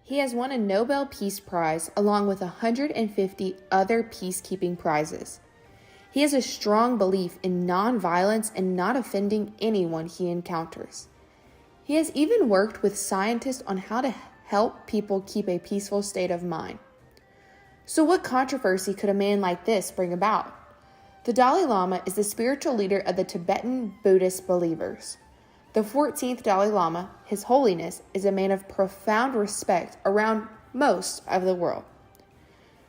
He has won a Nobel Peace Prize along with 150 other peacekeeping prizes. He has a strong belief in nonviolence and not offending anyone he encounters. He has even worked with scientists on how to help people keep a peaceful state of mind. So what controversy could a man like this bring about? The Dalai Lama is the spiritual leader of the Tibetan Buddhist believers. The 14th Dalai Lama, His Holiness, is a man of profound respect around most of the world.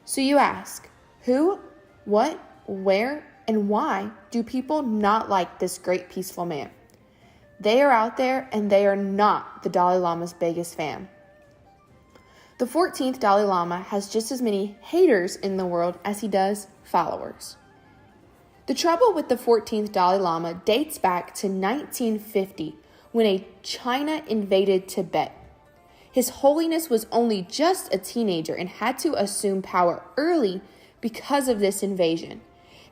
So you ask, who, what, where, and why do people not like this great peaceful man? They are out there and they are not the Dalai Lama's biggest fan. The 14th Dalai Lama has just as many haters in the world as he does followers. The trouble with the 14th Dalai Lama dates back to 1950 when China invaded Tibet. His Holiness was only just a teenager and had to assume power early because of this invasion.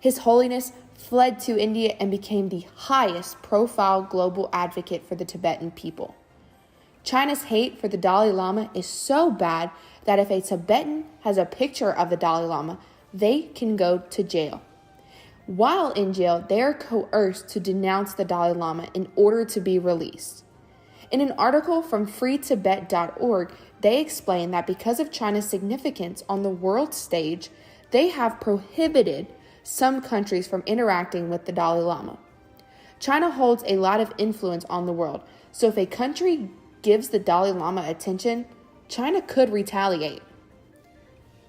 His Holiness fled to India and became the highest profile global advocate for the Tibetan people. China's hate for the Dalai Lama is so bad that if a Tibetan has a picture of the Dalai Lama, they can go to jail. While in jail, they are coerced to denounce the Dalai Lama in order to be released. In an article from freetibet.org, they explain that because of China's significance on the world stage, they have prohibited some countries from interacting with the Dalai Lama. China holds a lot of influence on the world, so if a country gives the Dalai Lama attention, China could retaliate.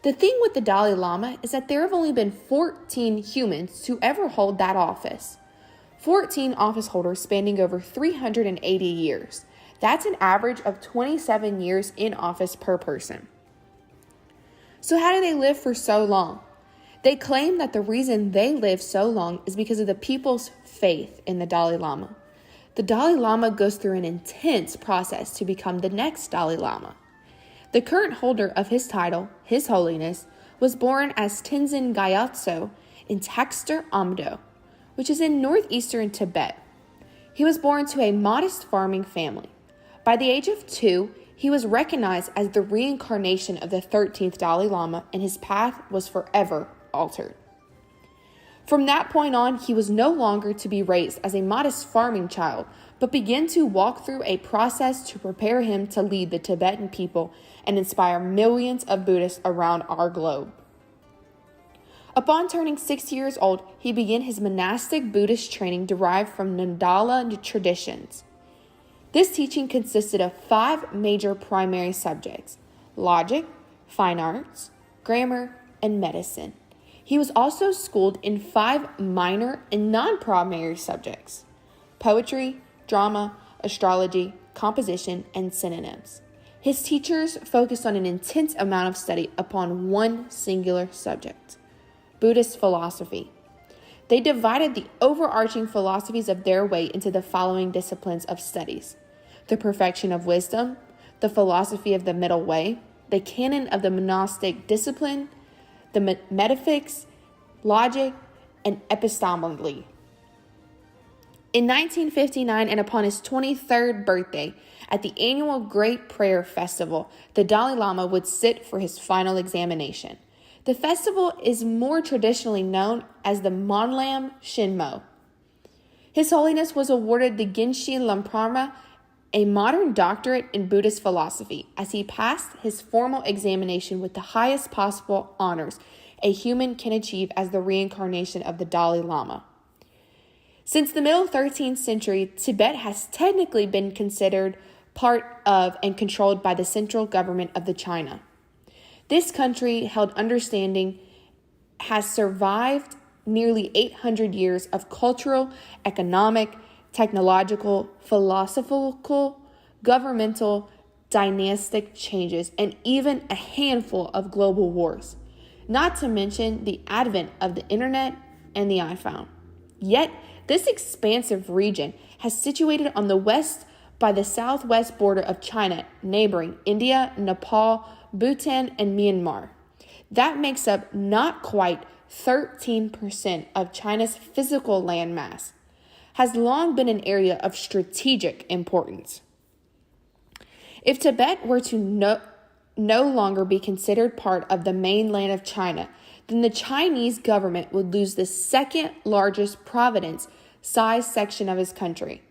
The thing with the Dalai Lama is that there have only been 14 humans to ever hold that office. 14 office holders spanning over 380 years. That's an average of 27 years in office per person. So how do they live for so long? They claim that the reason they live so long is because of the people's faith in the Dalai Lama. The Dalai Lama goes through an intense process to become the next Dalai Lama. The current holder of his title, His Holiness, was born as Tenzin Gyatso in Taxter Amdo, which is in northeastern Tibet. He was born to a modest farming family. By the age of 2, he was recognized as the reincarnation of the 13th Dalai Lama, and his path was forever altered. From that point on, he was no longer to be raised as a modest farming child, but began to walk through a process to prepare him to lead the Tibetan people and inspire millions of Buddhists around our globe. Upon turning 6 years old, he began his monastic Buddhist training derived from Nadala traditions. This teaching consisted of 5 major primary subjects: logic, fine arts, grammar, and medicine. He was also schooled in 5 minor and non-primary subjects: poetry, drama, astrology, composition, and synonyms. His teachers focused on an intense amount of study upon one singular subject: Buddhist philosophy. They divided the overarching philosophies of their way into the following disciplines of studies: the perfection of wisdom, the philosophy of the middle way, the canon of the monastic discipline, the metaphysics, logic, and epistemology. In 1959, and upon his 23rd birthday, at the annual Great Prayer Festival, the Dalai Lama would sit for his final examination. The festival is more traditionally known as the Monlam Shinmo. His Holiness was awarded the Ginshi Lamprama, a modern doctorate in Buddhist philosophy, as he passed his formal examination with the highest possible honors a human can achieve as the reincarnation of the Dalai Lama. Since the middle 13th century, Tibet has technically been considered part of and controlled by the central government of China. This country held understanding has survived nearly 800 years of cultural, economic, technological, philosophical, governmental, dynastic changes, and even a handful of global wars, not to mention the advent of the internet and the iPhone. Yet, this expansive region has situated on the west by the southwest border of China, neighboring India, Nepal, Bhutan, and Myanmar. That makes up not quite 13% of China's physical landmass, has long been an area of strategic importance. If Tibet were to no longer be considered part of the mainland of China, then the Chinese government would lose the second largest province-sized section of his country.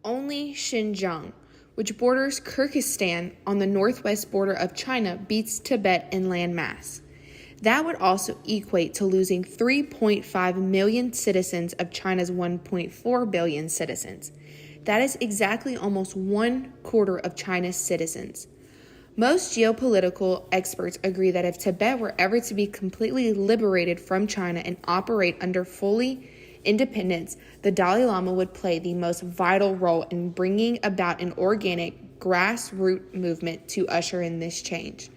Only Xinjiang, which borders Kyrgyzstan on the northwest border of China, beats Tibet in land mass. That would also equate to losing 3.5 million citizens of China's 1.4 billion citizens. That is exactly almost 1/4 of China's citizens. Most geopolitical experts agree that if Tibet were ever to be completely liberated from China and operate under fully independence, the Dalai Lama would play the most vital role in bringing about an organic grassroots movement to usher in this change.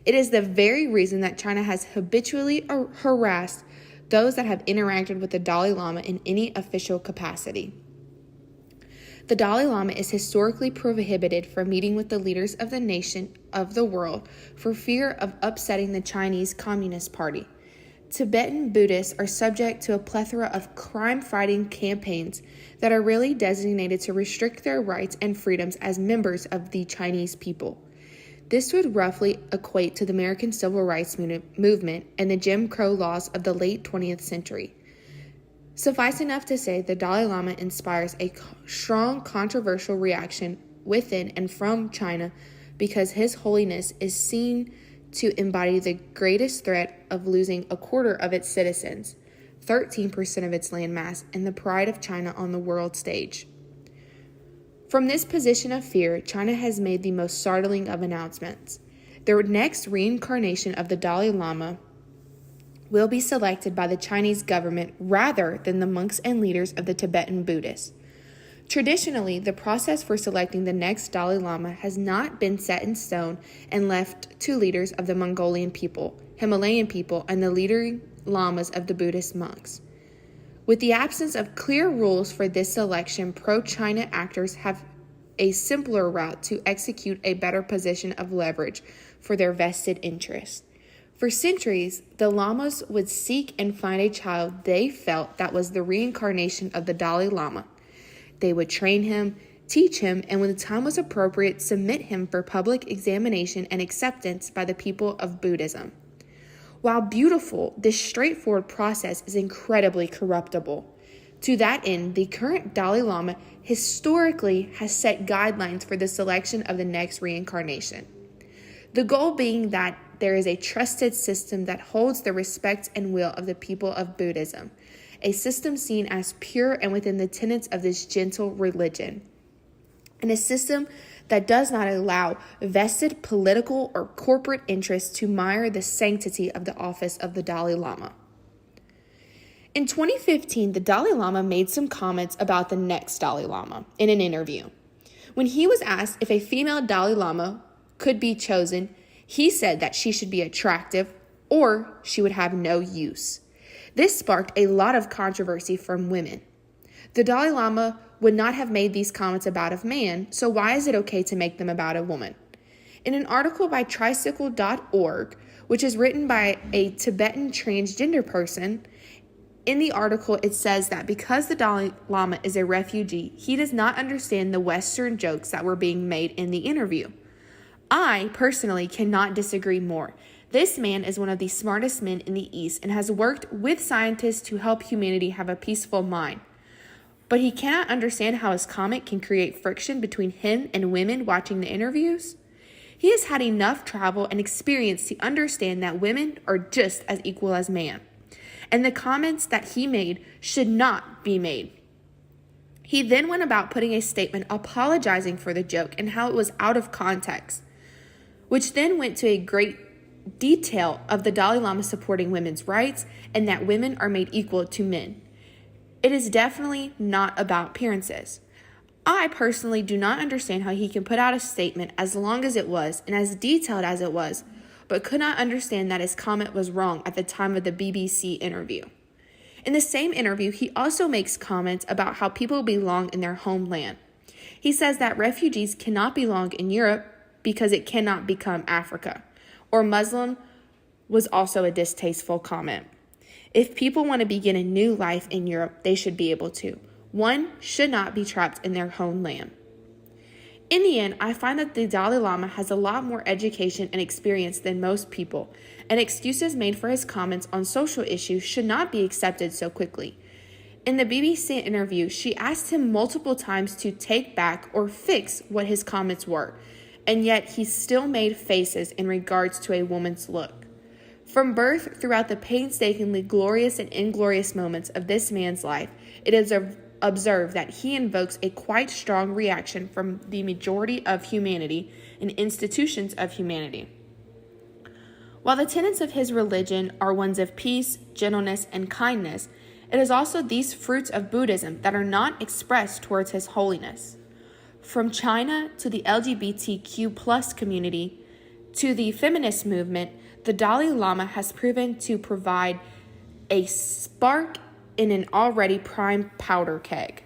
It is the very reason that China has habitually harassed those that have interacted with the Dalai Lama in any official capacity. The Dalai Lama is historically prohibited from meeting with the leaders of the nation of the world for fear of upsetting the Chinese Communist Party. Tibetan Buddhists are subject to a plethora of crime-fighting campaigns that are really designated to restrict their rights and freedoms as members of the Chinese people. This would roughly equate to the American Civil Rights Movement and the Jim Crow laws of the late 20th century. Suffice enough to say, the Dalai Lama inspires a strong controversial reaction within and from China because His Holiness is seen to embody the greatest threat of losing 1/4 of its citizens, 13% of its landmass, and the pride of China on the world stage. From this position of fear, China has made the most startling of announcements. The next reincarnation of the Dalai Lama will be selected by the Chinese government rather than the monks and leaders of the Tibetan Buddhists. Traditionally, the process for selecting the next Dalai Lama has not been set in stone and left to leaders of the Mongolian people, Himalayan people, and the leading lamas of the Buddhist monks. With the absence of clear rules for this selection, pro-China actors have a simpler route to execute a better position of leverage for their vested interests. For centuries, the lamas would seek and find a child they felt that was the reincarnation of the Dalai Lama. They would train him, teach him, and when the time was appropriate, submit him for public examination and acceptance by the people of Buddhism. While beautiful, this straightforward process is incredibly corruptible. To that end, the current Dalai Lama historically has set guidelines for the selection of the next reincarnation. The goal being that there is a trusted system that holds the respect and will of the people of Buddhism, a system seen as pure and within the tenets of this gentle religion, and a system that does not allow vested political or corporate interests to mar the sanctity of the office of the Dalai Lama. In 2015, the Dalai Lama made some comments about the next Dalai Lama in an interview. When he was asked if a female Dalai Lama could be chosen, he said that she should be attractive or she would have no use. This sparked a lot of controversy from women. The Dalai Lama would not have made these comments about a man, so why is it okay to make them about a woman? In an article by tricycle.org, which is written by a Tibetan transgender person, in the article it says that because the Dalai Lama is a refugee, he does not understand the Western jokes that were being made in the interview. I personally cannot disagree more. This man is one of the smartest men in the East and has worked with scientists to help humanity have a peaceful mind. But he cannot understand how his comment can create friction between him and women watching the interviews. He has had enough travel and experience to understand that women are just as equal as man, and the comments that he made should not be made. He then went about putting a statement apologizing for the joke and how it was out of context, which then went to a great detail of the Dalai Lama supporting women's rights and that women are made equal to men. It is definitely not about appearances. I personally do not understand how he can put out a statement as long as it was and as detailed as it was, but could not understand that his comment was wrong at the time of the BBC interview. In the same interview, he also makes comments about how people belong in their homeland. He says that refugees cannot belong in Europe because it cannot become Africa, or Muslim was also a distasteful comment. If people want to begin a new life in Europe, they should be able to. One should not be trapped in their homeland. In the end, I find that the Dalai Lama has a lot more education and experience than most people, and excuses made for his comments on social issues should not be accepted so quickly. In the BBC interview, she asked him multiple times to take back or fix what his comments were, and yet he still made faces in regards to a woman's look. From birth throughout the painstakingly glorious and inglorious moments of this man's life, it is observed that he invokes a quite strong reaction from the majority of humanity and institutions of humanity. While the tenets of his religion are ones of peace, gentleness, and kindness, it is also these fruits of Buddhism that are not expressed towards his holiness. From China to the LGBTQ+ community to the feminist movement, the Dalai Lama has proven to provide a spark in an already primed powder keg.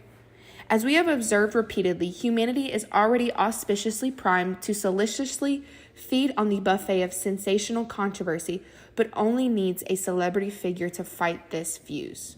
As we have observed repeatedly, humanity is already auspiciously primed to solicitously feed on the buffet of sensational controversy, but only needs a celebrity figure to fight this fuse.